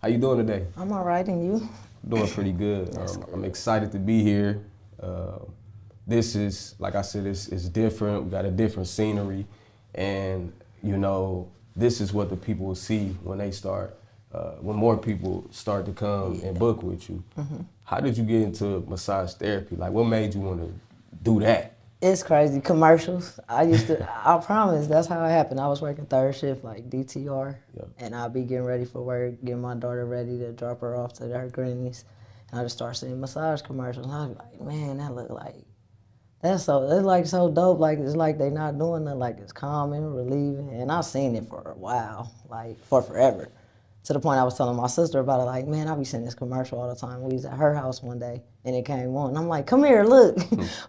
How you doing today? I'm all right, and you? Doing pretty good. I'm excited to be here. This is, like I said, it's different. We got a different scenery, and you know, this is what the people will see when they start, when more people start to come and book with you. How did you get into massage therapy? Like, what made you want to do that? It's crazy. Commercials. I promise, that's how it happened. I was working third shift, like DTR, and I'd be getting ready for work, getting my daughter ready to drop her off to her granny's, and I just started seeing massage commercials. And I was like, man, that look like, it's like so dope. Like, it's like they not doing nothing. Like, it's calming, relieving, and I've seen it for a while, like, for forever. To the point I was telling my sister about it, like, man, I be seeing this commercial all the time. We was at her house one day, and it came on. And I'm like, come here, look.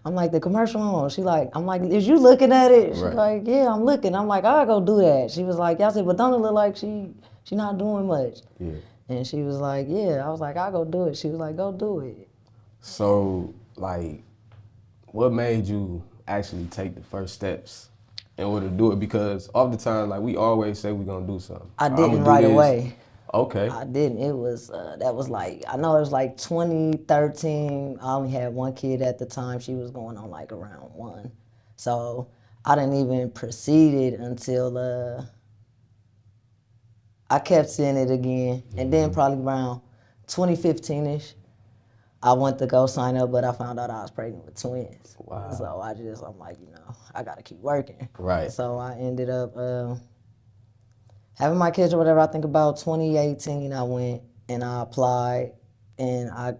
I'm like, the commercial on. She like, I'm like, is you looking at it? She's like, yeah, I'm looking. I'm like, I'll go do that. She was like, yeah. I said, but don't it look like she not doing much? Yeah. And she was like, yeah. I was like, I'll go do it. She was like, go do it. So, like, what made you actually take the first steps in order to do it? Because all the time, like, we always say we're gonna do something. I didn't right away. Okay. I didn't. It was, that was like, I know it was like 2013. I only had one kid at the time. She was going on like around 1. So I didn't even proceed it until I kept seeing it again. And then probably around 2015-ish, I went to go sign up, but I found out I was pregnant with twins. Wow. So I'm like, I gotta keep working. Right. So I ended up having my kids or whatever. I think about 2018 I went and I applied, and I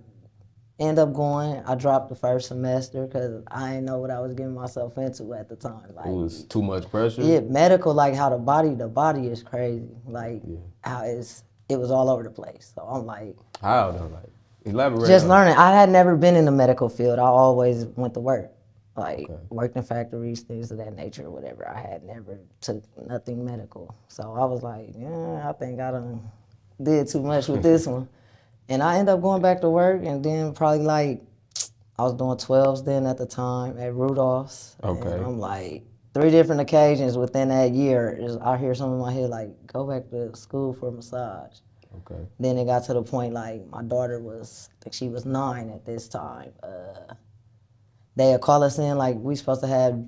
ended up going. I dropped the first semester because I didn't know what I was getting myself into at the time. Like, it was too much pressure? Yeah, medical, like how the body is crazy. Like how it was all over the place. So I'm like, how though? Like, elaborate. Just learning. I had never been in the medical field. I always went to work. Like, worked in factories, things of that nature, or whatever. I had never took nothing medical. So I was like, yeah, I think I done did too much with this one. And I ended up going back to work, and then probably like, I was doing 12s then at the time at Rudolph's. Okay. And I'm like, 3 different occasions within that year, I hear something in my head like, go back to school for massage. Okay. Then it got to the point like my daughter was, I think she was 9 at this time. They had call us in like we supposed to have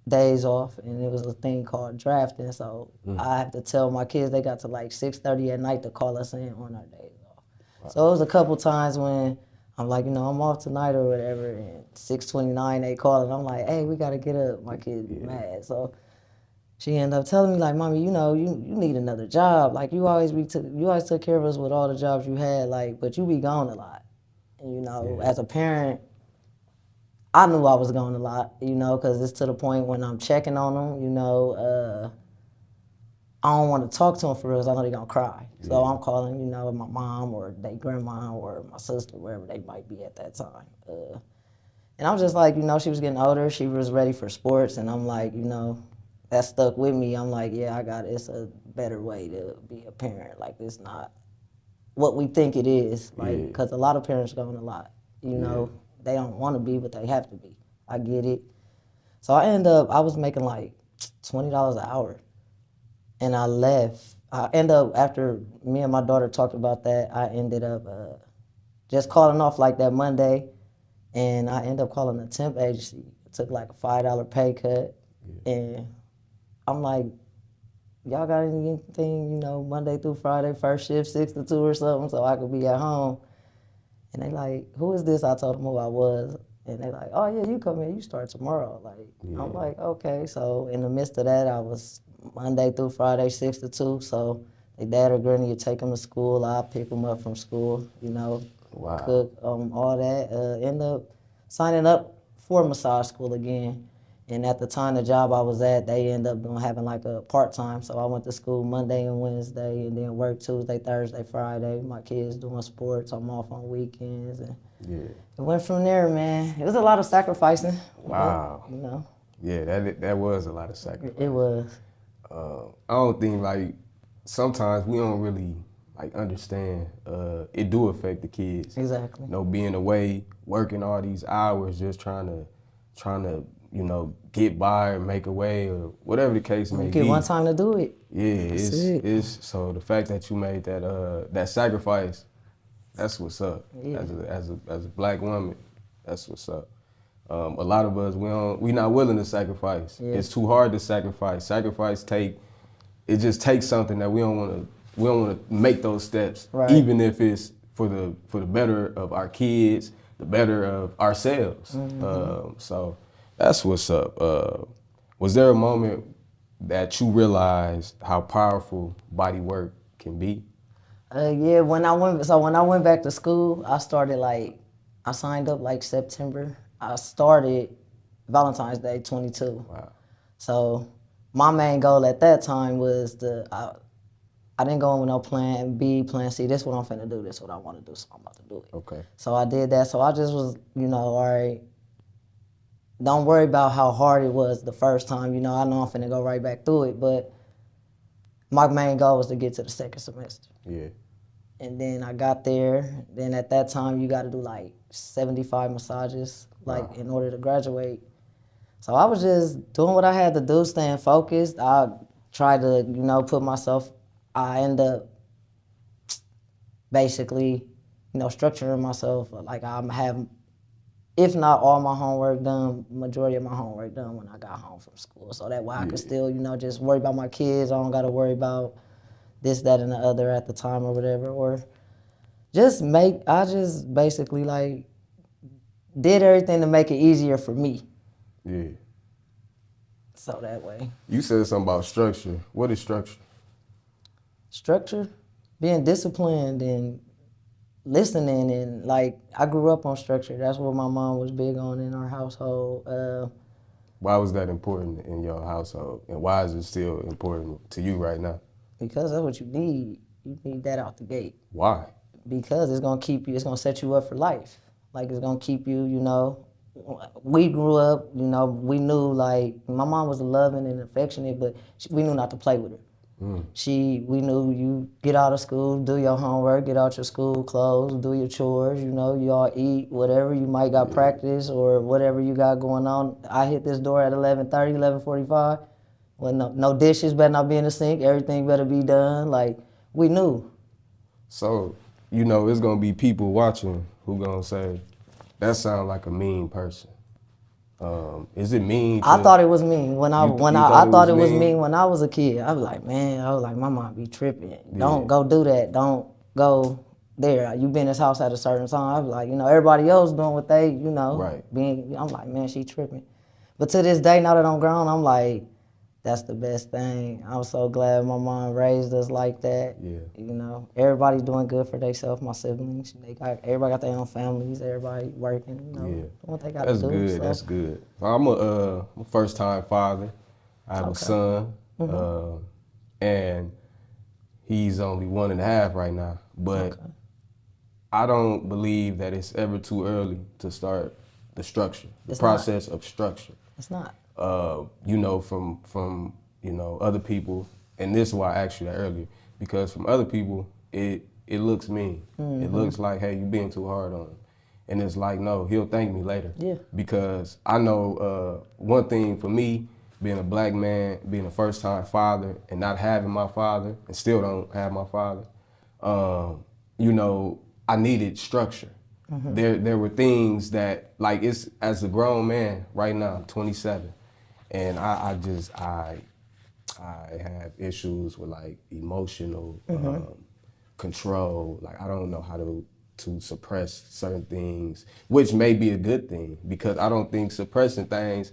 days off, and it was a thing called drafting. So I have to tell my kids they got to like 6:30 at night to call us in on our days off. Wow. So it was a couple times when I'm like, I'm off tonight or whatever, and 6:29 they call, and I'm like, hey, we gotta get up. My kid's mad. So she ended up telling me like, Mommy, you need another job. Like you always took care of us with all the jobs you had, like, but you be gone a lot. And as a parent, I knew I was gone a lot, because it's to the point when I'm checking on them, I don't want to talk to them for real, 'cause I know they're gonna cry. So I'm calling, my mom or their grandma or my sister, wherever they might be at that time. And I was just like, she was getting older, she was ready for sports, and I'm like, that stuck with me. I'm like, yeah, it's a better way to be a parent. Like, it's not what we think it is. Like, because a lot of parents going a lot, They don't want to be, but they have to be. I get it. So I was making like $20 an hour. And I left. I ended up, after me and my daughter talked about that, I ended up just calling off like that Monday. And I ended up calling a temp agency. I took like a $5 pay cut. And I'm like, y'all got anything, Monday through Friday, first shift, 6 to 2 or something, so I could be at home. And they like, who is this? I told them who I was. And they like, oh yeah, you come in, you start tomorrow. Like, I'm like, okay. So in the midst of that, I was Monday through Friday, 6 to 2. So their dad or granny would take them to school. I'll pick them up from school, cook, all that. End up signing up for massage school again. And at the time, the job I was at, they ended up having like a part-time. So I went to school Monday and Wednesday, and then work Tuesday, Thursday, Friday. My kids doing sports. I'm off on weekends. And it went from there, man. It was a lot of sacrificing. Wow. But, Yeah, that was a lot of sacrifice. It was. I don't think, like, sometimes we don't really, like, understand. It do affect the kids. Exactly. Being away, working all these hours, just trying to you know, get by or make a way or whatever the case may You be. get one time to do it. Yeah, That's it's so the fact that you made that sacrifice, that's what's up. Yeah. As a black woman, that's what's up. A lot of us we not willing to sacrifice. Yeah. It's too hard to sacrifice. It just takes something that we don't want to make those steps, Right. even if it's for the better of our kids, the better of ourselves. So that's what's up. Was there a moment that you realized how powerful body work can be? Yeah, when I went back to school, I signed up like September. I started Valentine's Day 22. Wow. So my main goal at that time was I didn't go in with no plan B, plan C. This is what I'm finna do. This is what I want to do. So I'm about to do it. Okay. So I did that. So I just was, all right. Don't worry about how hard it was the first time. I know I'm finna go right back through it. But my main goal was to get to the second semester. Yeah. And then I got there. Then at that time, you got to do like 75 massages, Wow. in order to graduate. So I was just doing what I had to do, staying focused. I tried to, put myself. I end up basically, structuring myself. Like I'm having, if not all my homework done, majority of my homework done when I got home from school. So that way I could still, just worry about my kids. I don't got to worry about this, that, and the other at the time or whatever. Or I just basically like did everything to make it easier for me. Yeah. So that way. You said something about structure. What is structure? Structure, being disciplined and listening, and like I grew up on structure. That's what my mom was big on in our household. Why was that important in your household, and why is it still important to you right now? Because that's what you need. You need that out the gate. Why? Because it's gonna keep you. It's gonna set you up for life. Like it's gonna keep you. We grew up. We knew like my mom was loving and affectionate, but we knew not to play with her. We knew you get out of school, do your homework, get out your school clothes, do your chores, you all eat, whatever you might got practice or whatever you got going on. I hit this door at 11:30, 11:45. Well, no dishes better not be in the sink, everything better be done. Like, we knew. So, it's gonna be people watching who gonna say, that sound like a mean person. Is it mean? I thought it was mean I thought it was mean when I was a kid. I was like, my mom be tripping. Don't go do that. Don't go there. You been in this house at a certain time. I was like, everybody else doing what they, Right. I'm like, man, she tripping. But to this day, now that I'm grown, I'm like, that's the best thing. I'm so glad my mom raised us like that. Yeah. Everybody's doing good for themselves. My siblings, everybody got their own families. Everybody working. Doing what they got to do. That's good. So. That's good. I'm a first-time father. I have a son, and he's only 1.5 right now. But I don't believe that it's ever too early to start the structure, the process of structure. It's not. From other people, and this is why I asked you that earlier, because from other people, it looks mean. It looks like, hey, you being too hard on him. And it's like, no, he'll thank me later. Yeah. Because I know one thing for me, being a black man, being a first-time father, and not having my father, and still don't have my father, I needed structure. There were things that, like, it's as a grown man right now, I'm 27, and I have issues with like emotional control. Like I don't know how to suppress certain things, which may be a good thing because I don't think suppressing things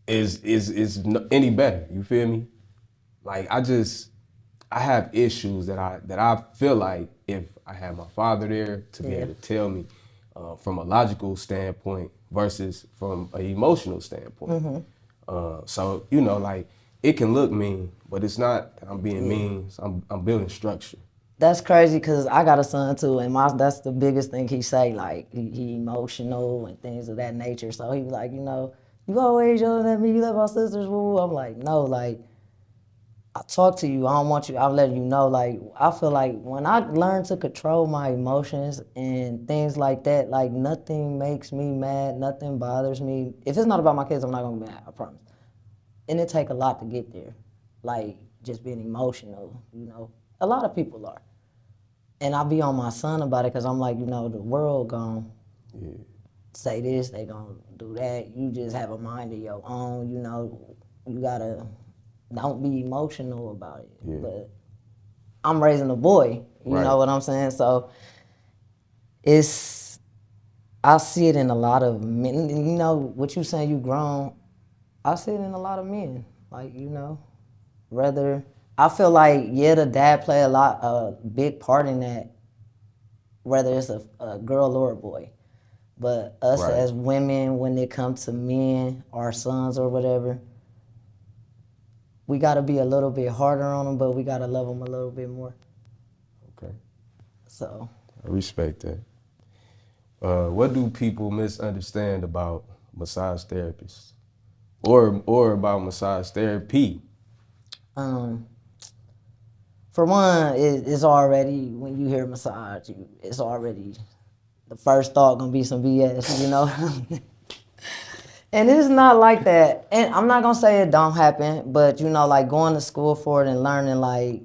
is any better. You feel me? Like I have issues that I feel like if I had my father there to be able to tell me from a logical standpoint versus from an emotional standpoint. So like it can look mean, but it's not that I'm being mean. So I'm building structure. That's crazy because I got a son too, and that's the biggest thing he say. Like he emotional and things of that nature. So he be like, you always yelling at me. You let my sisters woo. I'm like, no, like I talk to you. I don't want you. I'm letting you know. Like I feel like when I learn to control my emotions and things like that, like nothing makes me mad. Nothing bothers me. If it's not about my kids, I'm not gonna be mad. I promise. And it take a lot to get there. Like just being emotional. You know, a lot of people are. And I be on my son about it because I'm like, you know, the world gonna say this, they gonna do that. You just have a mind of your own. You know, you gotta. Don't be emotional about it. Yeah. But I'm raising a boy, you Right. know what I'm saying? So it's, I see it in a lot of men. You know, what you saying you grown, I see it in a lot of men. Like, you know, rather, I feel like, yeah, the dad play a big part in that, whether it's a girl or a boy. But us Right. as women, when it comes to men, our sons or whatever, we got to be a little bit harder on them, but we got to love them a little bit more. Okay. So, I respect that. What do people misunderstand about massage therapists, or about massage therapy? For one, it's already, when you hear massage, it's already, the first thought gonna be some BS, you know? And it's not like that. And I'm not gonna say it don't happen, but you know, like going to school for it and learning like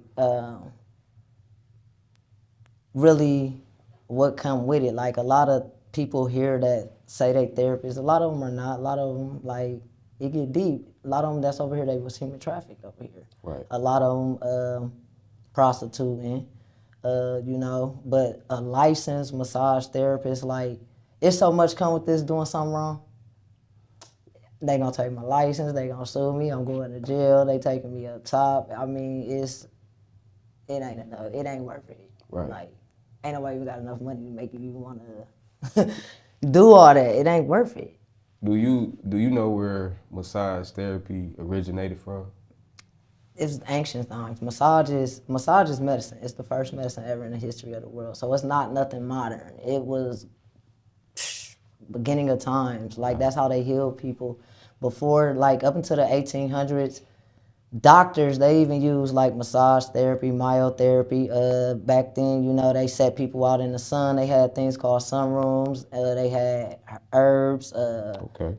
really what come with it. Like a lot of people here that say they therapists, a lot of them are not. A lot of them, like, it get deep. A lot of them that's over here, they was human trafficked over here. Right. A lot of them prostituting, you know. But a licensed massage therapist, like, it's so much come with this doing something wrong. They gonna take my license. They gonna sue me. I'm going to jail. They taking me up top. I mean, it ain't enough. It ain't worth it. Right. Like, ain't nobody got enough money to make you want to do all that. It ain't worth it. Do you know where massage therapy originated from? It's ancient times. Massage is medicine. It's the first medicine ever in the history of the world. So it's not nothing modern. It was beginning of times. Like that's how they healed people. Before, like up until the 1800s, doctors, they even used like massage therapy, myotherapy. Back then, you know, they set people out in the sun. They had things called sunrooms. They had herbs,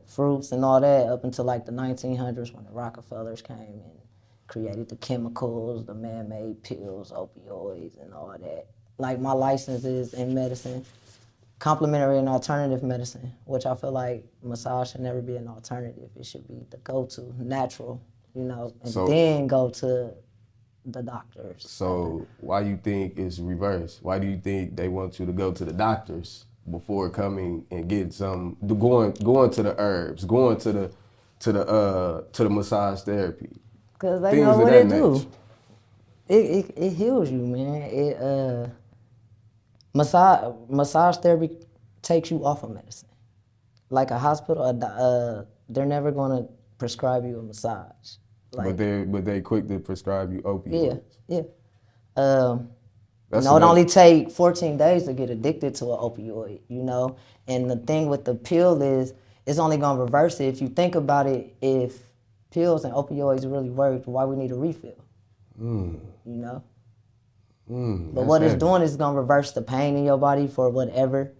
fruits, and all that up until like the 1900s when the Rockefellers came and created the chemicals, the man-made pills, opioids, and all that. Like my license is in medicine, complementary and alternative medicine, which I feel like massage should never be an alternative. It should be the go-to, natural, you know, and then go to the doctors. So why you think it's reversed? Why do you think they want you to go to the doctors before coming and get some, going to the herbs, going to the massage therapy? Because they Things know of what that it do. nature. It heals you, man. Massage therapy takes you off of medicine. Like a hospital, they're never gonna prescribe you a massage. Like, But they quick to prescribe you opioids. yeah. That's You know, it another- only take 14 days to get addicted to an opioid, you know? And the thing with the pill is, it's only gonna reverse it. If you think about it, if pills and opioids really worked, why we need a refill? You know? But what it's doing is gonna reverse the pain in your body for whatever,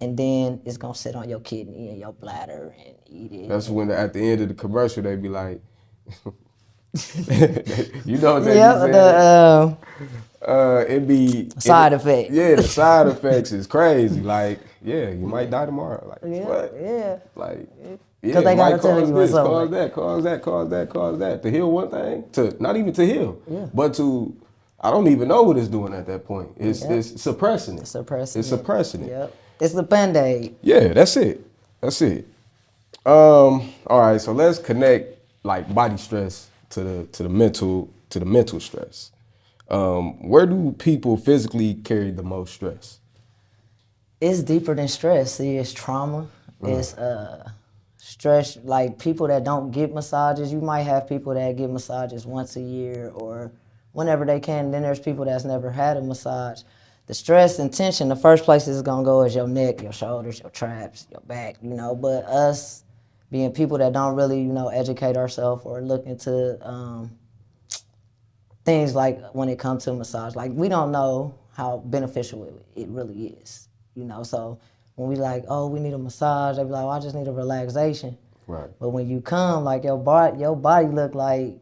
and then it's gonna sit on your kidney and your bladder and eat it. That's when at the end of the commercial they be like, you know what they Yeah, be saying? It be side effects. Yeah, the side effects is crazy. Like, yeah, you might die tomorrow. Like, what? Yeah. Like, Because they it gotta might tell cause you this, what's up. cause that, cause that. To heal one thing, to not even to heal, but to, I don't even know what it's doing at that point. It's suppressing it. Suppressing It's suppressing it. Yep. It's the Band-Aid. Yeah, that's it. That's it. All right, so let's connect like body stress to the mental stress. Where do people physically carry the most stress? It's deeper than stress. See, it's trauma. It's stress. Like people that don't get massages, you might have people that get massages once a year or whenever they can. Then there's people that's never had a massage. The stress and tension, the first place it's gonna go is your neck, your shoulders, your traps, your back, you know. But us being people that don't really, you know, educate ourselves or look into things like when it comes to massage, like we don't know how beneficial it really is, you know. So when we like, oh, we need a massage, they be like, oh, I just need a relaxation. Right. But when you come, like your body look like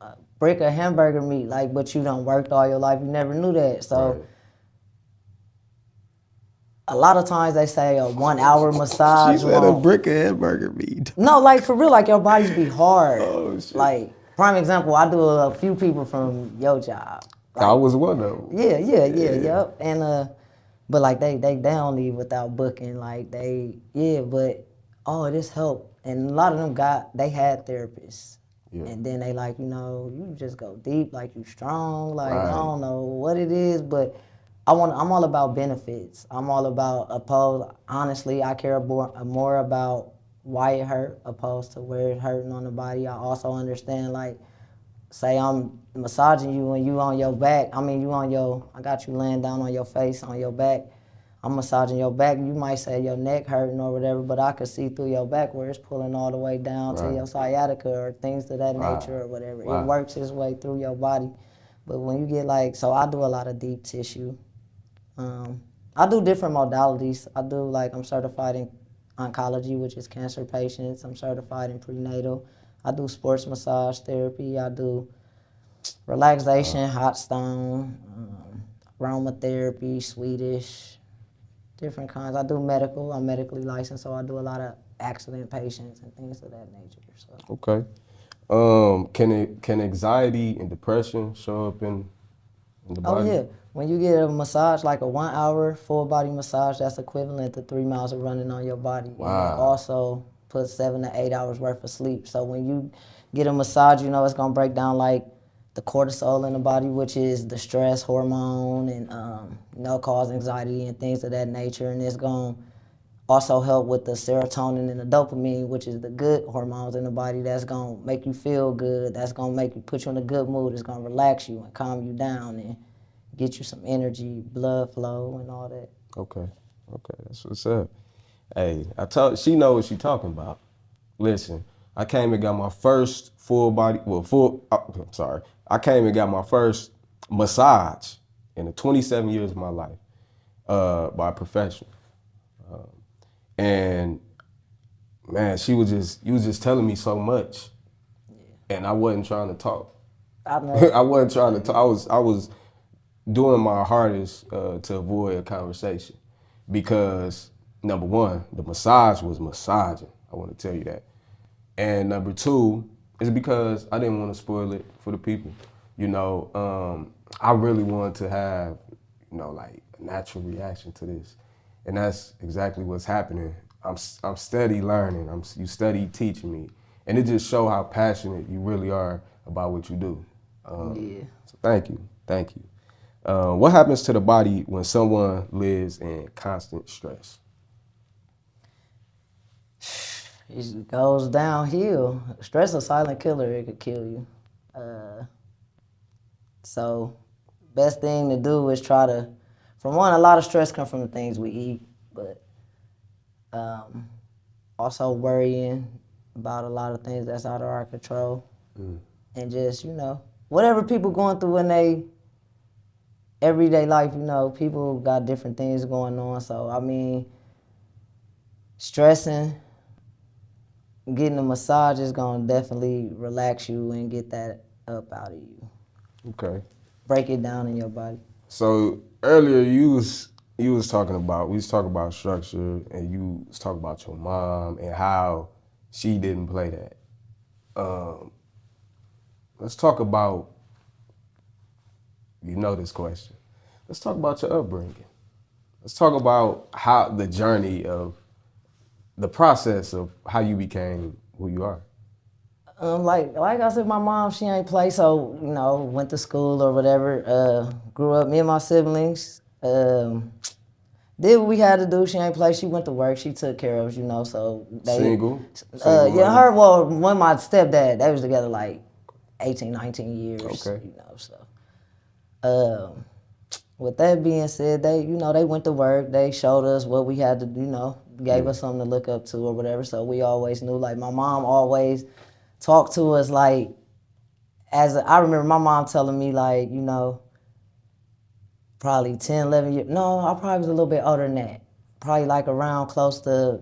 a brick of hamburger meat, like, but you done worked all your life, you never knew that. So Right. a lot of times they say a 1 hour She massage said a won't. brick of hamburger meat. No, like for real, like your bodies be hard. Oh shit. Like prime example, I do a few people from your job. I Like, was one of them. yeah, yep. And but like they don't leave without booking. Like but oh, this helped. And a lot of them they had therapists. Yeah. And then they like, you just go deep, like you strong, like I Right. don't know what it is, but I'm all about benefits. I'm all about honestly, I care more about why it hurt opposed to where it's hurting on the body. I also understand, like, say I'm massaging you and you on your back. I mean, I got you laying down on your face, on your back. I'm massaging your back. You might say your neck hurting or whatever, but I could see through your back where it's pulling all the way down to your sciatica or things of that nature or whatever. It works its way through your body. But when you get so I do a lot of deep tissue. I do different modalities. I'm certified in oncology, which is cancer patients. I'm certified in prenatal. I do sports massage therapy. I do relaxation, hot stone, aromatherapy, Swedish, different kinds. I do medical. I'm medically licensed, so I do a lot of accident patients and things of that nature. So. Okay. Can anxiety and depression show up in the body? Oh yeah, when you get a massage, like a 1 hour full body massage, that's equivalent to 3 miles of running on your body. Wow. And it also puts 7 to 8 hours worth of sleep. So when you get a massage, it's gonna break down like the cortisol in the body, which is the stress hormone, and cause anxiety and things of that nature. And it's gonna also help with the serotonin and the dopamine, which is the good hormones in the body. That's gonna make you feel good. That's gonna make you put you in a good mood. It's gonna relax you and calm you down and get you some energy, blood flow, and all that. Okay. That's what's up. Hey, she know what she talking about. Listen, I came and got my first I came and got my first massage in the 27 years of my life by a professional. And man, you was just telling me so much, and I wasn't trying to talk. I know. I wasn't trying to talk. I was doing my hardest to avoid a conversation because number one, the massage was massaging. I want to tell you that, and number two is because I didn't want to spoil it for the people. I really wanted to have like a natural reaction to this. And that's exactly what's happening. I'm steady learning. You steady teaching me, and it just show how passionate you really are about what you do. So thank you. What happens to the body when someone lives in constant stress? It goes downhill. Stress is a silent killer. It could kill you. So best thing to do is try to, from one, a lot of stress comes from the things we eat, but also worrying about a lot of things that's out of our control. And just, whatever people going through in their everyday life, people got different things going on. So, I mean, stressing, getting a massage is going to definitely relax you and get that up out of you. Okay. Break it down in your body. So earlier we was talking about structure, and you was talking about your mom and how she didn't play that. Let's talk about, this question. Let's talk about your upbringing. Let's talk about how the journey of the process of how you became who you are. Like I said, my mom, she ain't play, so, went to school or whatever, grew up, me and my siblings, did what we had to do. She ain't play, she went to work, she took care of us, so. Single Yeah, when my stepdad, they was together like 18, 19 years, Okay. so. With that being said, they went to work, they showed us what we had to, gave us something to look up to or whatever, so we always knew, like, my mom always talk to us like I remember my mom telling me, like, you know, probably 10, 11 years. No, I probably was a little bit older than that. Probably like around close to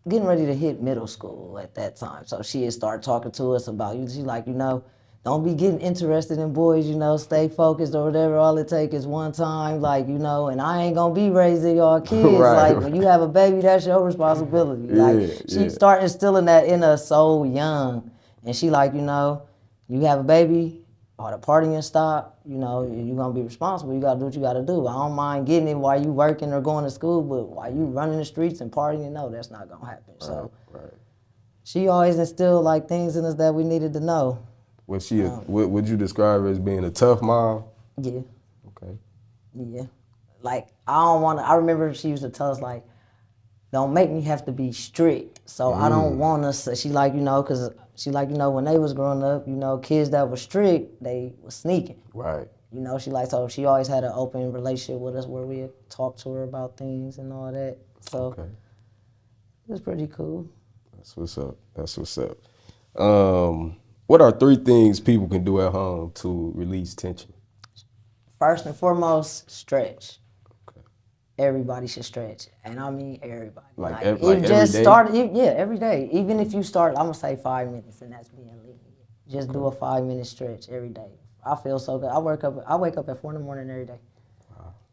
getting ready to hit middle school at that time. So she had started talking to us about you. She's like, you know, don't be getting interested in boys, you know, stay focused or whatever. All it takes is one time, like, you know, and I ain't gonna be raising y'all kids. Right, Like, when you have a baby, that's your responsibility. Like, Yeah, she yeah. started instilling that in us so young. And she like, you know, you have a baby, or the partying stop, you know, you're gonna be responsible. You gotta do what you gotta do. I don't mind getting it while you working or going to school, but while you running the streets and partying, no, that's not gonna happen. So Right. she always instilled like things in us that we needed to know. Was she? Would you describe her as being a tough mom? Yeah, Okay. yeah. Like I don't wanna, I remember she used to tell us like, don't make me have to be strict. So I don't want us, she like, you know, cause she like, you know, when they was growing up, you know, kids that were strict, they was sneaking. Right. You know, she like, so she always had an open relationship with us where we talk to her about things and all that. So Okay. it was pretty cool. That's what's up. That's what's up. What are 3 things people can do at home to release tension? First and foremost, stretch. Everybody should stretch, and I mean everybody. Like it every just day? started, yeah, every day. Even if you start, I'm gonna say 5 minutes, and that's being lenient. Just do a 5-minute stretch every day. I feel so good. I wake up at 4 in the morning every day.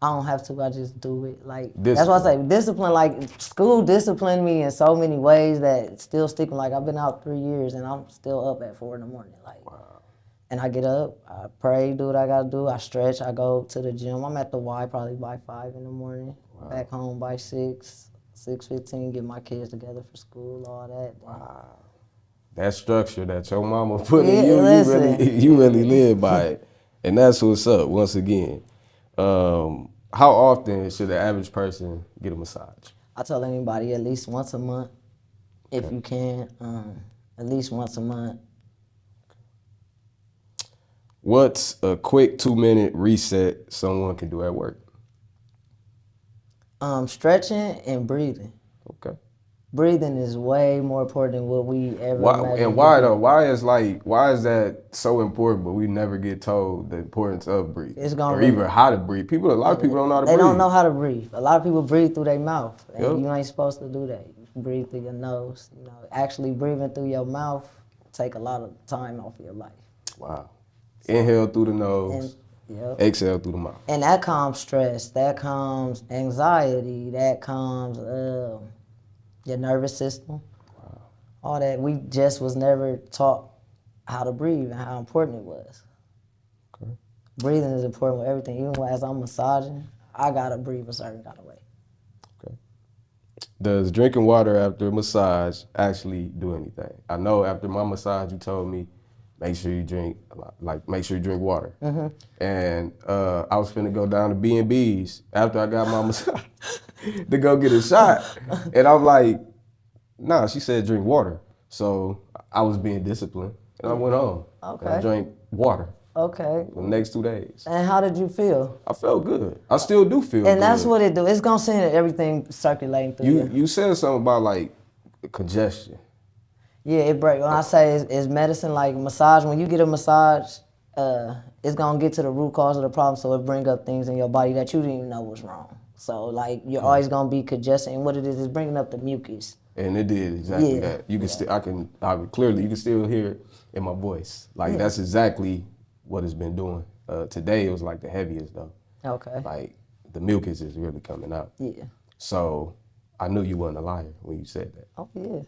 I don't have to. I just do it. Like that's why I say discipline. Like school disciplined me in so many ways that it's still sticking. Like I've been out 3 years and I'm still up at 4 in the morning. Like, and I get up, I pray, do what I gotta do. I stretch. I go to the gym. I'm at the Y probably by 5 in the morning. Back home by 6:15. Get my kids together for school. All that. Wow. That structure that your mama put in Yeah, you, listen. you really live by it. And that's what's up, once again. How often should the average person get a massage? I tell anybody at least once a month, if you can. At least once a month. What's a quick 2-minute reset someone can do at work? Stretching and breathing. Okay. Breathing is way more important than what we ever imagined. And why though? Why is that so important? But we never get told the importance of breathing, or even how to breathe. A lot of people don't know how to breathe. They don't know how to breathe. A lot of people breathe through their mouth, and Yep. you ain't supposed to do that. You breathe through your nose. You know, actually breathing through your mouth take a lot of time off of your life. Wow. Inhale through the nose. Yep. Exhale through the mouth. And that calms stress. That calms anxiety. That calms your nervous system. Wow. All that. We just was never taught how to breathe and how important it was. Okay. Breathing is important with everything. Even as I'm massaging, I gotta breathe a certain kind of way. Okay. Does drinking water after a massage actually do anything? I know after my massage, you told me make sure you drink a lot, like make sure you drink water. Mm-hmm. And I was finna go down to B&B's after I got my massage to go get a shot, and I'm like, nah. She said drink water, so I was being disciplined, and I went home. Okay. And I drank water. Okay. For the next 2 days. And how did you feel? I felt good. I still do feel good. And that's what it do. It's gonna send everything circulating through you. You said something about like congestion. Yeah, it breaks. When I say it's medicine, like massage, when you get a massage, it's gonna get to the root cause of the problem, so it bring up things in your body that you didn't even know was wrong. So like you're always gonna be congested, and what it is bringing up the mucus. And it did exactly that. You can still, clearly you can still hear it in my voice. Like that's exactly what it's been doing. Today it was like the heaviest though. Okay. Like the mucus is really coming out. Yeah. So I knew you wasn't a liar when you said that. Oh yeah.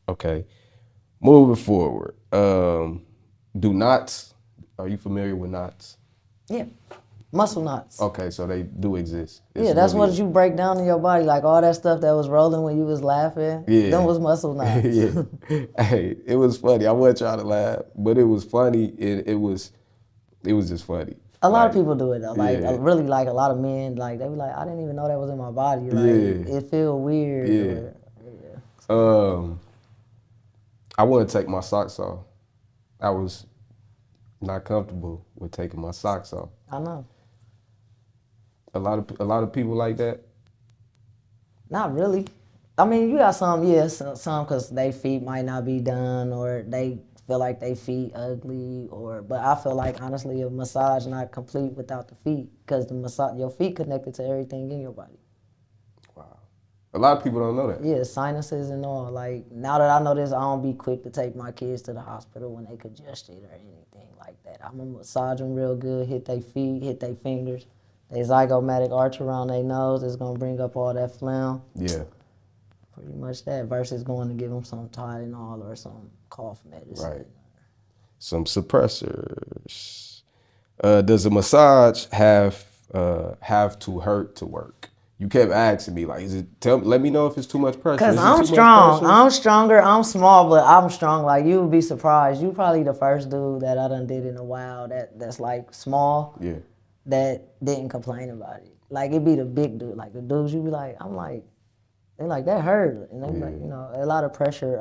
Okay, moving forward. Do knots, are you familiar with knots? Yeah. Muscle knots. Okay, so they do exist. Yeah, that's what you break down in your body. Like all that stuff that was rolling when you was laughing, them was muscle knots. Yeah. Hey, it was funny. I wasn't trying to laugh, but it was funny. It was just funny. A lot of people do it though. Like really, like a lot of men, like they be like, I didn't even know that was in my body. Like it feel weird. I wouldn't take my socks off. I was not comfortable with taking my socks off. I know. A lot of people like that. Not really. I mean, you got some, yeah, some because they feet might not be done or they feel like they feet ugly but I feel like honestly a massage not complete without the feet because your feet connected to everything in your body. Wow. A lot of people don't know that. Yeah, sinuses and all. Like now that I know this, I don't be quick to take my kids to the hospital when they congested or anything like that. I'm gonna massage them real good, hit their feet, hit their fingers. They zygomatic arch around their nose is gonna bring up all that phlegm. Yeah. Pretty much that versus going to give them some Tylenol or some cough medicine. Right. Some suppressors. Does a massage have to hurt to work? You kept asking me like, let me know if it's too much pressure. Cause Is it I'm too strong. much pressure? I'm stronger. I'm small, but I'm strong. Like you would be surprised. You probably the first dude that I done did in a while that's like small. Yeah. That didn't complain about it. Like it be the big dude. Like the dudes you be like, I'm like, they're like that hurt, and they like, you know, a lot of pressure.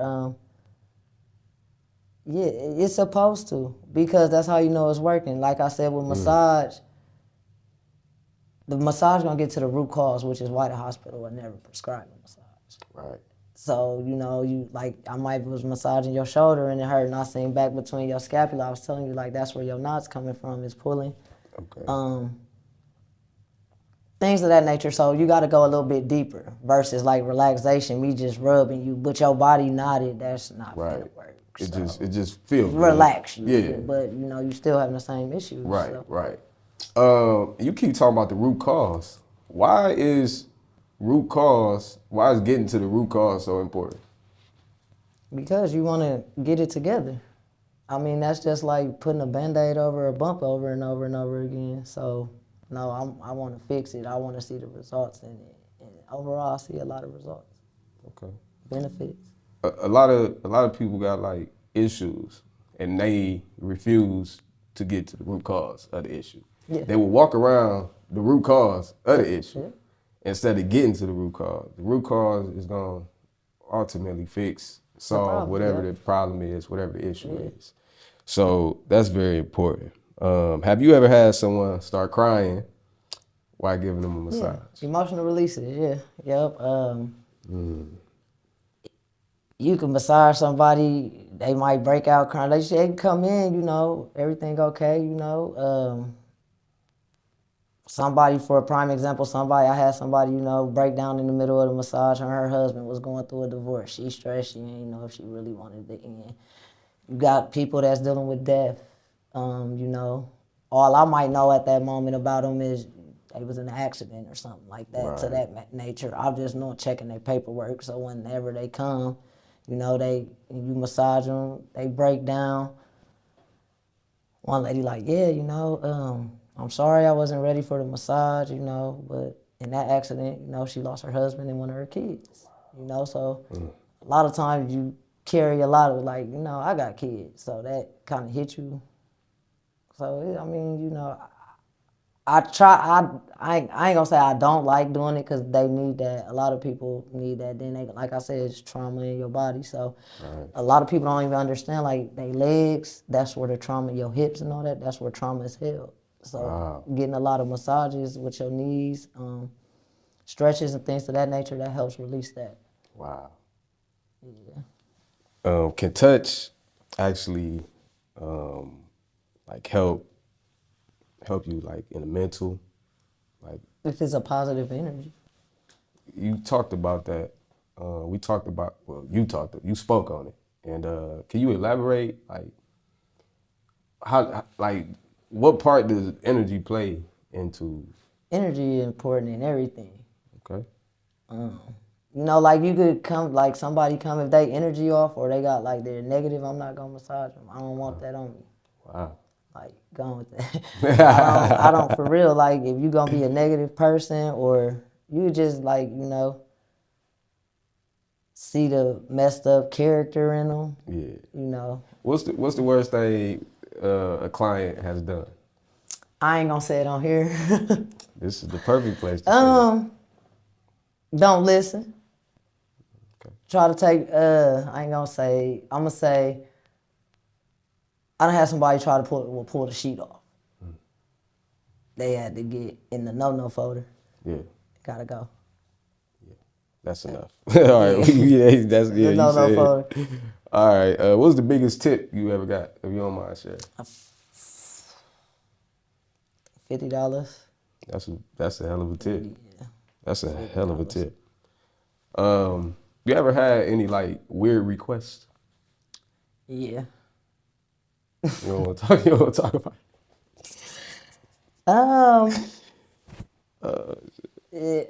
Yeah, it's supposed to because that's how you know it's working. Like I said with massage, the massage gonna get to the root cause, which is why the hospital would never prescribe a massage. Right. So you know, you like I might was massaging your shoulder and it hurt, and I seen back between your scapula. I was telling you like that's where your knot's coming from is pulling. Okay. Things of that nature. So you got to go a little bit deeper versus like relaxation. Me just rubbing you, but your body knotted. That's not gonna work. It just feels good. Relax you. Yeah. But you know you still having the same issues. Right. So. Right. You keep talking about the root cause. Why is getting to the root cause so important? Because you want to get it together. I mean, that's just like putting a Band-Aid over a bump over and over and over again. So, no, I want to fix it. I want to see the results in it. And overall, I see a lot of results. Okay. Benefits. A lot of people got like issues and they refuse to get to the root cause of the issue. Yeah. They will walk around the root cause of the issue instead of getting to the root cause. The root cause is going to ultimately solve whatever the problem is, whatever the issue is. So that's very important. Have you ever had someone start crying while giving them a massage? Emotional releases, yep. You can massage somebody, they might break out crying. They can come in, you know, everything okay, you know. Somebody, for a prime example, I had somebody, you know, break down in the middle of the massage and her husband was going through a divorce. She stressed, she didn't know if she really wanted to end. You got people that's dealing with death, you know. All I might know at that moment about them is they was in an accident or something like that, to that nature. I'm just not checking their paperwork, so whenever they come, you know, you massage them, they break down. One lady like, yeah, you know, I'm sorry I wasn't ready for the massage, you know, but in that accident, you know, she lost her husband and one of her kids, you know, so a lot of times you carry a lot of like, you know, I got kids, so that kind of hit you. So, I mean, you know, I ain't gonna say I don't like doing it because they need that. A lot of people need that. Then they, like I said, it's trauma in your body. So a lot of people don't even understand, like, their legs, that's where the trauma, your hips and all that, that's where trauma is held. So getting a lot of massages with your knees, stretches and things of that nature, that helps release that. Wow. Yeah. Can touch actually like help you like in the mental, like If it's a positive energy. you talked about that. You spoke on it, and can you elaborate like how like what part does energy play into? Energy is important in everything. Okay. You know, like you could come, like somebody come if they energy off or they got like they're negative, I'm not gonna massage them. I don't want that on me. Wow. Like going with that. I don't for real. Like if you gonna be a negative person or you just like, you know, see the messed up character in them. Yeah. You know. What's the worst thing a client has done? I ain't gonna say it on here. This is the perfect place to say it. Don't listen. Okay. Try to take, I ain't gonna say, I'm gonna say, I done had somebody try to pull the sheet off. They had to get in the no-no folder. Yeah. Gotta go. Yeah. That's enough. All right, yeah, that's yeah. You No, no, said. for All right. What's the biggest tip you ever got? If you don't mind sharing. $50. That's a hell of a tip. Yeah, That's a hell of a $50. tip. You ever had any like weird requests? Yeah. You don't want to talk. You don't want to talk about. Um, eh,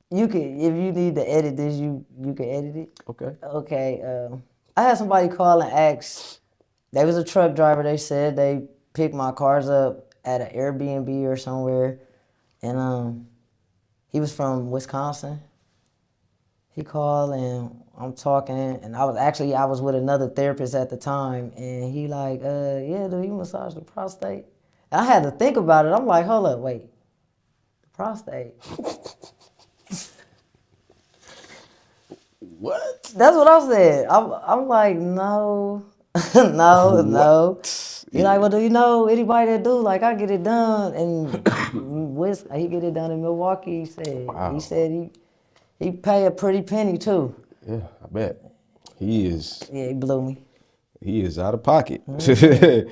you can if you need to edit this, you can edit it. Okay. Okay. I had somebody call and ask. They was a truck driver. They said they picked my cars up at an Airbnb or somewhere, and he was from Wisconsin. He called and I'm talking, and I was with another therapist at the time, and he like, yeah, do you massage the prostate? And I had to think about it. I'm like, hold up, wait, the prostate. What? That's what I said. I'm like, no, no, no. What? He like, well, do you know anybody that do? Like, I get it done, and he get it done in Milwaukee. He Wow. said he pay a pretty penny too. Yeah, I bet. He is. Yeah, he blew me. He is out of pocket. Mm-hmm.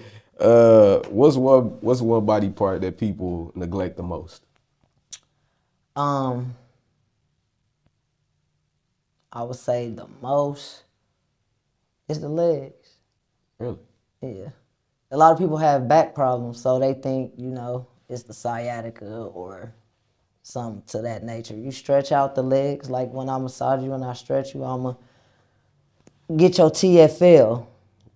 What's one body part that people neglect the most? I would say the most is the legs. Really? Yeah. A lot of people have back problems, so they think, it's the sciatica or something to that nature. You stretch out the legs, like when I massage you and I stretch you, I'ma get your TFL.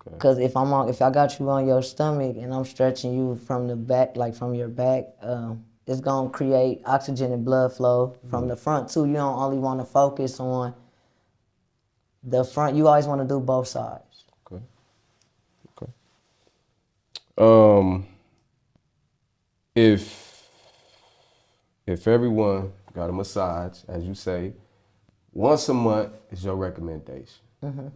Okay. Cause if I got you on your stomach and I'm stretching you from the back, like from your back, it's gonna create oxygen and blood flow from the front too. You don't only want to focus on the front. You always want to do both sides. Okay. Okay. Um, if everyone got a massage, as you say, once a month is your recommendation.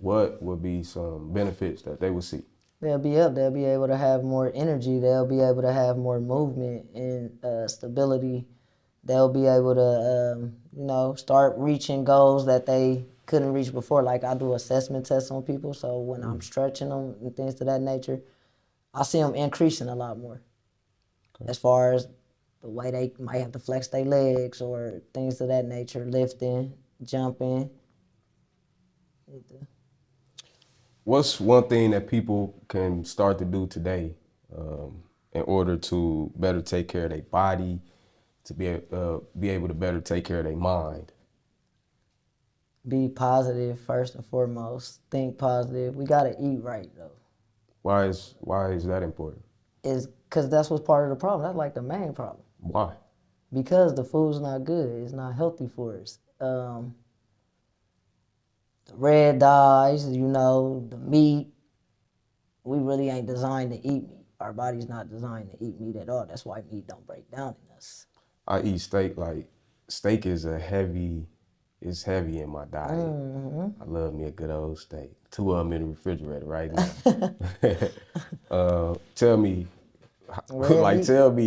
What would be some benefits that they would see? They'll be able to have more energy. They'll be able to have more movement and stability. They'll be able to, start reaching goals that they couldn't reach before. Like I do assessment tests on people, so when I'm stretching them and things to that nature, I see them increasing a lot more. Okay. As far as the way they might have to flex their legs or things of that nature, lifting, jumping. What's one thing that people can start to do today in order to better take care of their body, to be able to better take care of their mind? Be positive first and foremost. Think positive. We gotta eat right though. Why is that important? Is because that's what's part of the problem. That's like the main problem. Why? Because the food's not good. It's not healthy for us. The red dyes, the meat. We really ain't designed to eat meat. Our body's not designed to eat meat at all. That's why meat don't break down in us. I eat steak. Like steak is it's heavy in my diet. Mm-hmm. I love me a good old steak. 2 of them in the refrigerator right now. Tell me,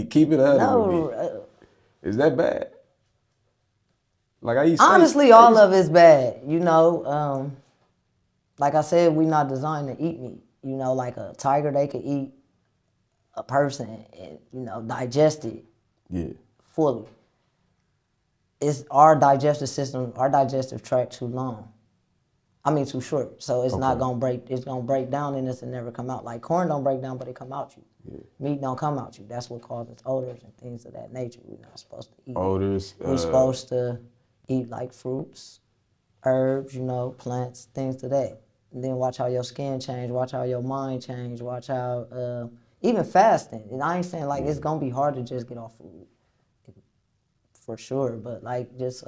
keep it 100 with me. Is that bad? Like I eat steak. Honestly, all of it's bad. Like I said, we're not designed to eat meat. Like a tiger, they could eat a person and, digest it fully. It's our digestive system, our digestive tract too short. So it's not gonna break, it's gonna break down in us and never come out. Like corn don't break down, but it come out you. Yeah. Meat don't come out you. That's what causes odors and things of that nature. We're not supposed to eat. Odors. We're supposed to eat like fruits, herbs, plants, things to that. And then watch how your skin change, watch how your mind change, watch how, even fasting. And I ain't saying like it's gonna be hard to just get off food. For sure, but like just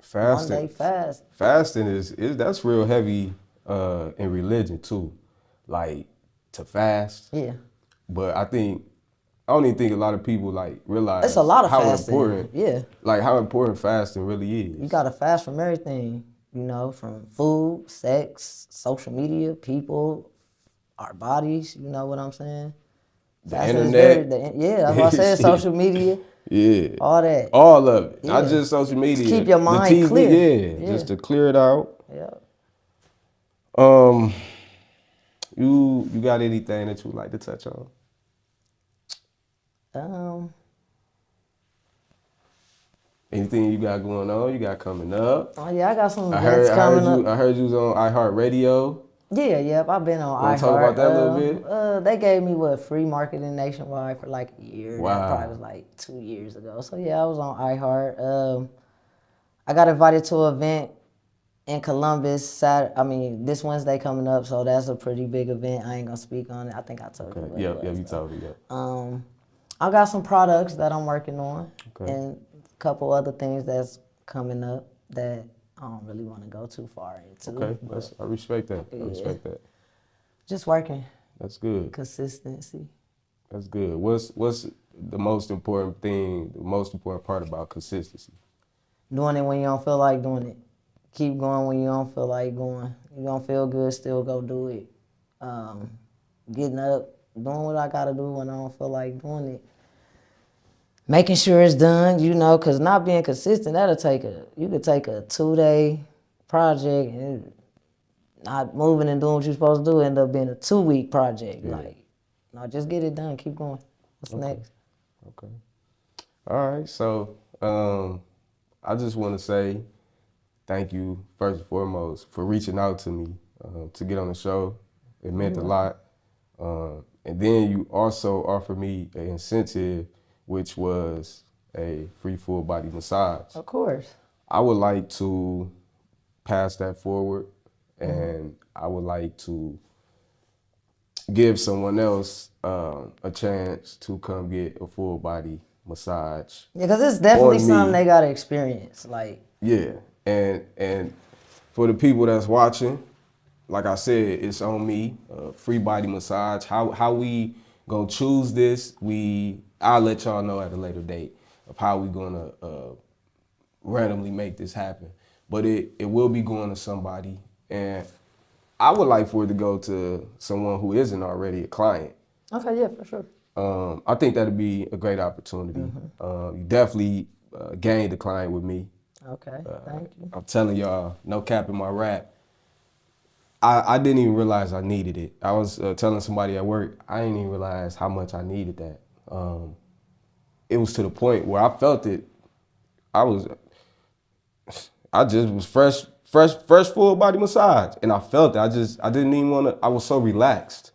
fasting. 1 day fast. Fasting is that's real heavy in religion too, like to fast. Yeah. But I don't even think a lot of people like realize it's a lot of how fasting. important. Yeah. Like how important fasting really is. You gotta fast from everything, from food, sex, social media, people, our bodies. You know what I'm saying? The internet. That's why I said social media. Yeah. all that. All of it. Not Yeah. just social media. Keep your mind the TV, clear. yeah. Just to clear it out. Yeah. You got anything that you would like to touch on? Um, Anything you got going on? You got coming up? oh yeah, I got some I events coming up. heard you was on iHeartRadio. Yeah, yep. I've been on Want iHeart. to talk about that a little bit? They gave me free marketing nationwide for like a year. Wow. That probably was like 2 years ago. So yeah, I was on iHeart. I got invited to an event in Columbus. This Wednesday coming up. So that's a pretty big event. I ain't gonna speak on it. I think I told you. What it was, you told me that. I got some products that I'm working on, Okay. and a couple other things that's coming up that I don't really want to go too far into. Okay, I respect that. I respect that. Just working. That's good. Consistency. That's good. What's the most important thing, the most important part about consistency? Doing it when you don't feel like doing it. Keep going when you don't feel like going. You don't feel good, still go do it. Getting up, doing what I gotta do when I don't feel like doing it. Making sure it's done, because not being consistent, you could take a 2-day project and not moving and doing what you're supposed to do, end up being a 2-week project. Yeah. Like, no, just get it done, keep going. What's next? Okay. All right. So I just want to say thank you, first and foremost, for reaching out to me to get on the show. It meant a lot. And then you also offered me an incentive, which was a free full body massage. Of course. I would like to pass that forward, and I would like to give someone else a chance to come get a full body massage. Yeah, because it's definitely on me. something they got to experience. Like, Yeah, and for the people that's watching, like I said, it's on me. Free body massage. How we gonna choose this? I'll let y'all know at a later date of how we gonna randomly make this happen. But it will be going to somebody, and I would like for it to go to someone who isn't already a client. okay, yeah, for sure. I think that'd be a great opportunity. You definitely gained a client with me. Okay, thank you. I'm telling y'all, no cap in my rap. I didn't even realize I needed it. I was telling somebody at work, I didn't even realize how much I needed that. It was to the point where I felt it. I just was fresh full body massage, and I felt it. I didn't even want to. I was so relaxed.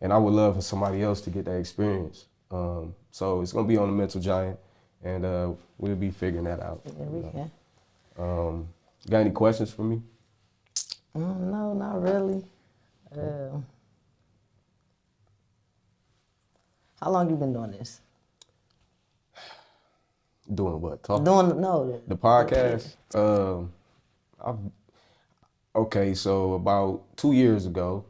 And I would love for somebody else to get that experience. So it's gonna be on the Mental Giant, and we'll be figuring that out. Yeah, we can. Got any questions for me? No, not really. How long you been doing this? Doing what? Talking? The podcast. Okay, so about 2 years ago,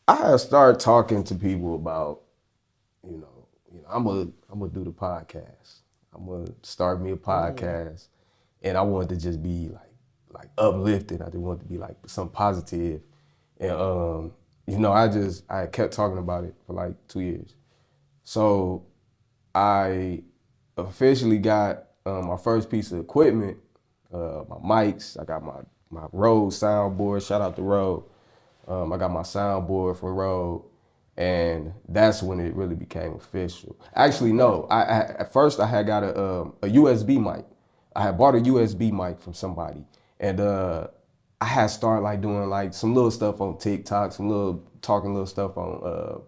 I had started talking to people about, I'm gonna do the podcast. I'm gonna start me a podcast, and I wanted to just be like uplifting. I didn't want it to be like something positive, and I kept talking about it for like 2 years. So I officially got my first piece of equipment, my mics. I got my Rode soundboard. Shout out to Rode. I got my soundboard from Rode, and that's when it really became official. Actually, no. At first I had got a USB mic. I had bought a USB mic from somebody, and I had started like doing like some little stuff on TikTok, talking little stuff on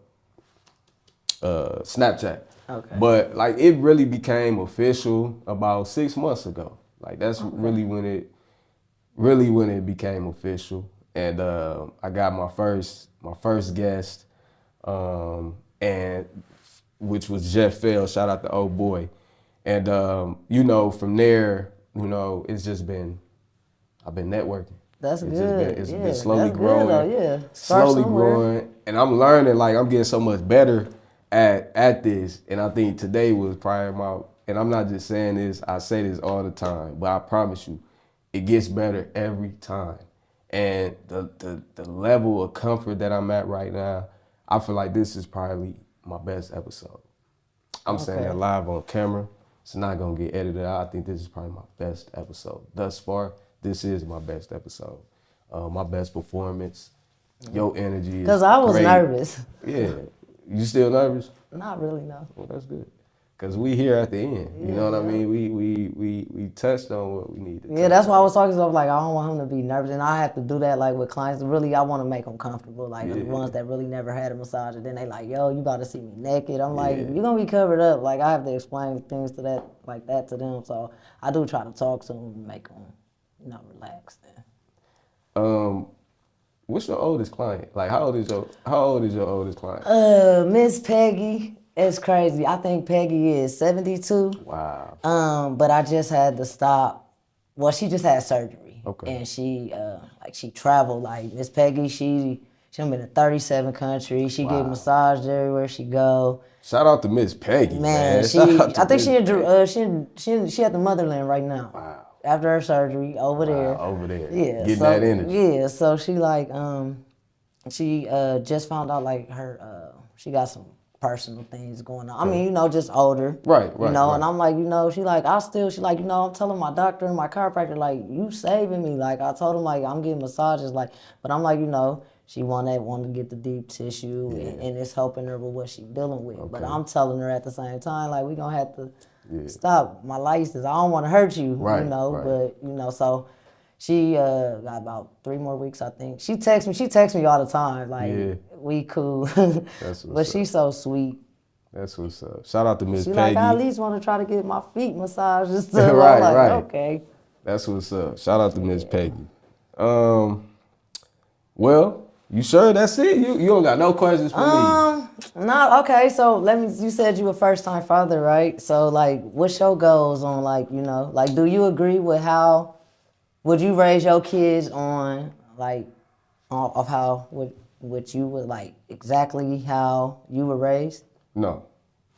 Snapchat. Okay. But like it really became official about 6 months ago. Like that's really when it became official. And I got my first guest, and which was Jeff Fell. Shout out to old boy. And from there, it's just been I've been networking. That's It's good. It's been slowly that's growing. Good, though, yeah. Start Slowly somewhere. growing, and I'm learning. Like I'm getting so much better at this. And I think today was probably and I'm not just saying this. I say this all the time, but I promise you, it gets better every time. And the level of comfort that I'm at right now, I feel like this is probably my best episode. I'm saying that live on camera. It's not gonna get edited out. I think this is probably my best episode. Thus far, this is my best episode. My best performance. Your energy is Because I was great. nervous. Yeah. You still nervous? Not really, no. Well, that's good. Cause we here at the end. You know what I mean? We touched on what we need to touch That's why I on. was talking to him, like, I don't want him to be nervous. And I have to do that, like, with clients. Really, I want to make them comfortable. Like, the ones that really never had a massage. And then they like, yo, you about to see me naked. I'm like, you're going to be covered up. Like, I have to explain things to that, like that to them. So I do try to talk to them and make them, relax. What's your oldest client? Like, how old is your oldest client? Miss Peggy. It's crazy. I think Peggy is 72. Wow. But I just had to stop. Well, she just had surgery. Okay. And she traveled. Like Miss Peggy, she been in 37 countries. She get massaged everywhere she go. Shout out to Miss Peggy, man. I think she at the motherland right now. Wow. After her surgery, over there. Over there. Yeah. Getting that energy. Yeah. So she like she just found out like her she got some personal things going on. I mean, just older. Right. And I'm like, she like, I'm telling my doctor and my chiropractor, like, you saving me. Like, I told him, like, I'm getting massages, like, but I'm like, she wanted to get the deep tissue and it's helping her with what she's dealing with. But I'm telling her at the same time, like, we gonna have to stop my license. I don't want to hurt you, but, so she got about 3 more weeks, I think. She texts me all the time, like, we cool. But she's so sweet. That's what's up. Shout out to Miss Peggy. Like, I at least want to try to get my feet massaged and stuff. Right. Okay. That's what's up. Shout out to Miss Peggy. Well, you sure that's it? You don't got no questions for me? No, okay, so you said you a first time father, right? So like, what's your goals on like, do you agree with how, would you raise your kids on like, of how, what you would like, exactly how you were raised? No,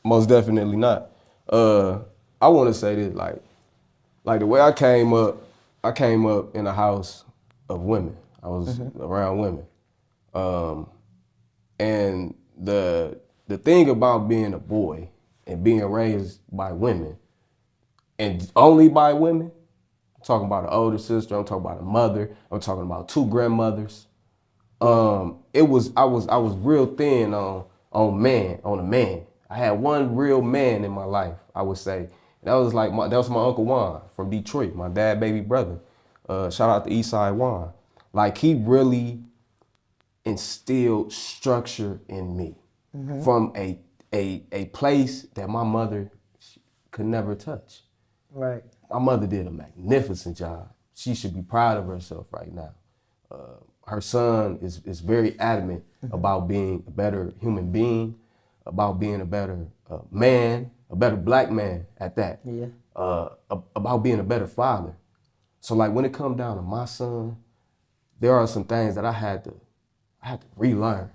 most definitely not. I want to say this, like the way I came up in a house of women. I was around women. And the thing about being a boy and being raised by women, and only by women, I'm talking about an older sister, I'm talking about a mother, I'm talking about 2 grandmothers. I was real thin on a man. I had one real man in my life, I would say. That was my Uncle Juan from Detroit, my dad baby brother. Shout out to Eastside Juan. Like, he really instilled structure in me from a place that my mother could never touch. Right. My mother did a magnificent job. She should be proud of herself right now. Her son is very adamant about being a better human being, about being a better man, a better black man at that. Yeah. About being a better father. So like, when it comes down to my son, there are some things that I had to relearn.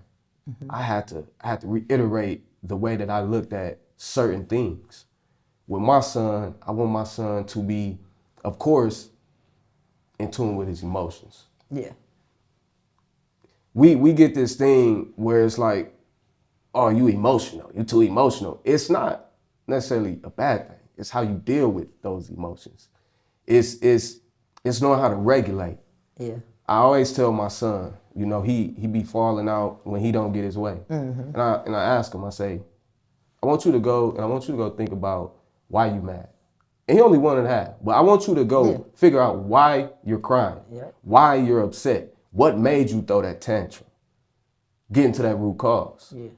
I had to reiterate the way that I looked at certain things. With my son, I want my son to be, of course, in tune with his emotions. Yeah. We get this thing where it's like, oh, you emotional, you too emotional. It's not necessarily a bad thing. It's how you deal with those emotions. It's knowing how to regulate. Yeah. I always tell my son, he be falling out when he don't get his way. And I ask him, I say, I want you to go think about why you mad. And he only 1.5, but I want you to go figure out why you're crying, why you're upset, what made you throw that tantrum. Get into that root cause. Yeah.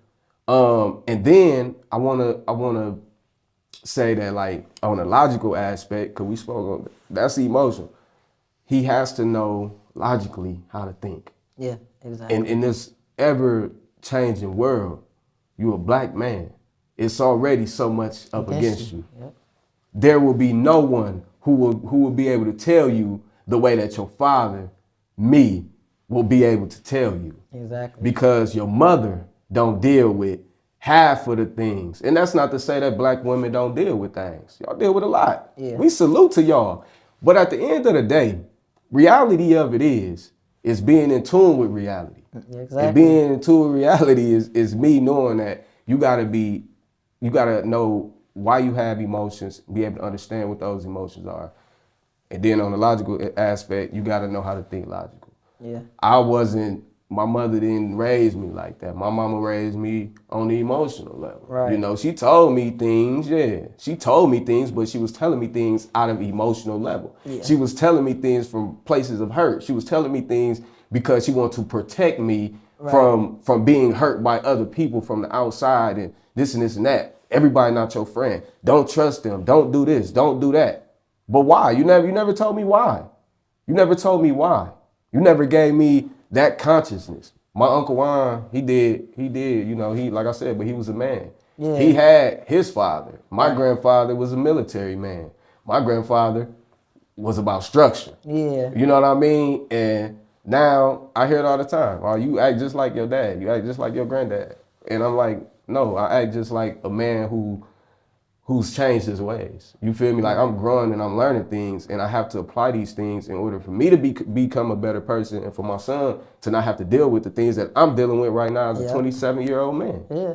And then I wanna say that, like, on a logical aspect, because we spoke on that's the emotion. He has to know logically how to think. Yeah, exactly. And in this ever-changing world, you're a black man. It's already so much up against you. Yep. There will be no one who will be able to tell you the way that your father, me, will be able to tell you. Exactly. Because your mother don't deal with half of the things. And that's not to say that black women don't deal with things. Y'all deal with a lot. Yeah. We salute to y'all. But at the end of the day, reality of it is being in tune with reality. Exactly. And being into reality is me knowing that you gotta know why you have emotions, be able to understand what those emotions are. And then on the logical aspect, you gotta know how to think logical. Yeah. My mother didn't raise me like that. My mama raised me on the emotional level. Right. You know, she told me things, yeah. She told me things, but she was telling me things out of emotional level. Yeah. She was telling me things from places of hurt. She was telling me things because she wanted to protect me from being hurt by other people from the outside and this and this and that. Everybody not your friend. Don't trust them. Don't do this. Don't do that. But why? You never told me why. You never told me why. You never gave me that consciousness. My Uncle Juan, he did, you know, like I said, but he was a man. Yeah. He had his father. My grandfather was a military man. My grandfather was about structure. Yeah. You know what I mean? And now I hear it all the time. Oh, you act just like your dad. You act just like your granddad. And I'm like, no, I act just like a man who's changed his ways. You feel me? Like I'm growing and I'm learning things and I have to apply these things in order for me to become a better person and for my son to not have to deal with the things that I'm dealing with right now as a 27-year-old man. Yeah.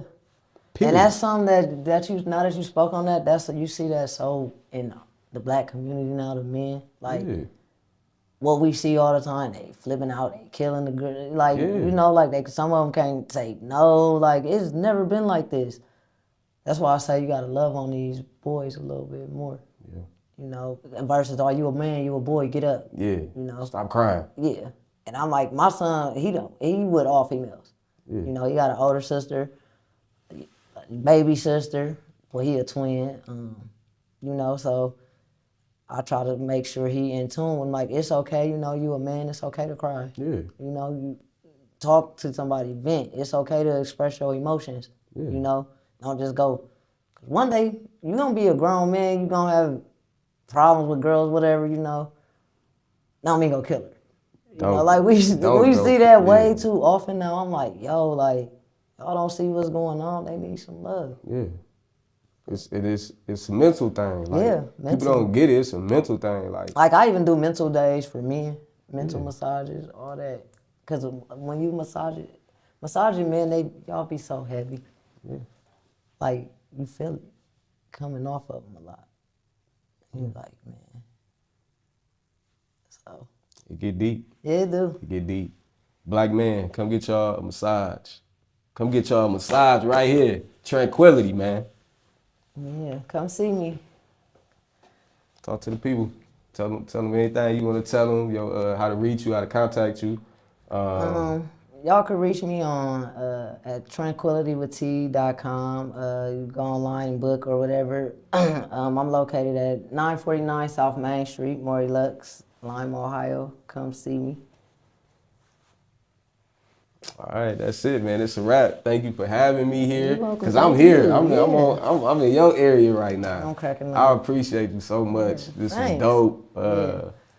Period. And that's something that you, now that you spoke on that, you see that so in the black community now, the men, like what we see all the time, they flipping out, they killing the girl, like, you know, like some of them can't say no, like it's never been like this. That's why I say you gotta love on these boys a little bit more. Yeah. You know, versus are you a man, you a boy, get up. Yeah. You know. Stop crying. Yeah. And I'm like, my son, he with all females. Yeah. You know, he got an older sister, baby sister. Well, he a twin. You know, so I try to make sure he in tune with, like, it's okay, you know, you a man, it's okay to cry. Yeah. You know, you talk to somebody, vent. It's okay to express your emotions. Yeah. You know, don't just go. 'Cause one day, you're going to be a grown man, you're going to have problems with girls, whatever, you know. Don't mean go kill her. You know, like we see that way too often now. I'm like, yo, like, y'all don't see what's going on. They need some love. Yeah. It's a mental thing. Like, yeah, mental. People don't get it. It's a mental thing. Like I even do mental days for men, mental massages, all that. Cause when you massaging men, y'all be so heavy. Yeah. Like you feel it coming off of them a lot. You're like, man. So. It get deep. Yeah, it do. It get deep. Black man, come get y'all a massage. Come get y'all a massage right here. Tranquility, man. Yeah, come see me. Talk to the people. Tell them anything you want to tell them. How to reach you, how to contact you. Y'all can reach me on at tranquilitywitht.com. You go online and book or whatever. I'm located at 949 South Main Street, Maury Lux, Lima, Ohio. Come see me. All right, that's it, man. It's a wrap. Thank you for having me here. Cause I'm here. I'm in your area right now. I'm cracking up. I appreciate you so much. This was dope.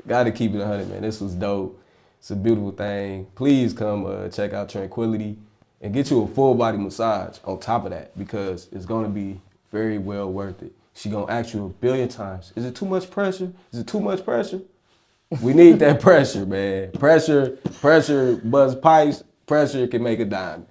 Got to keep it 100, man. This was dope. It's a beautiful thing. Please come check out Tranquility and get you a full body massage on top of that because it's gonna be very well worth it. She gonna ask you 1 billion times, is it too much pressure? Is it too much pressure? We need that pressure, man. Pressure buzz pipes. Pressure can make a diamond.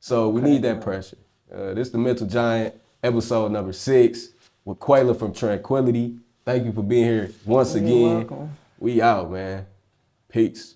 So we need that pressure. This is the Mental Giant, episode number 6 with Quaella from Tranquility. Thank you for being here once again. Welcome. We out, man. Peace.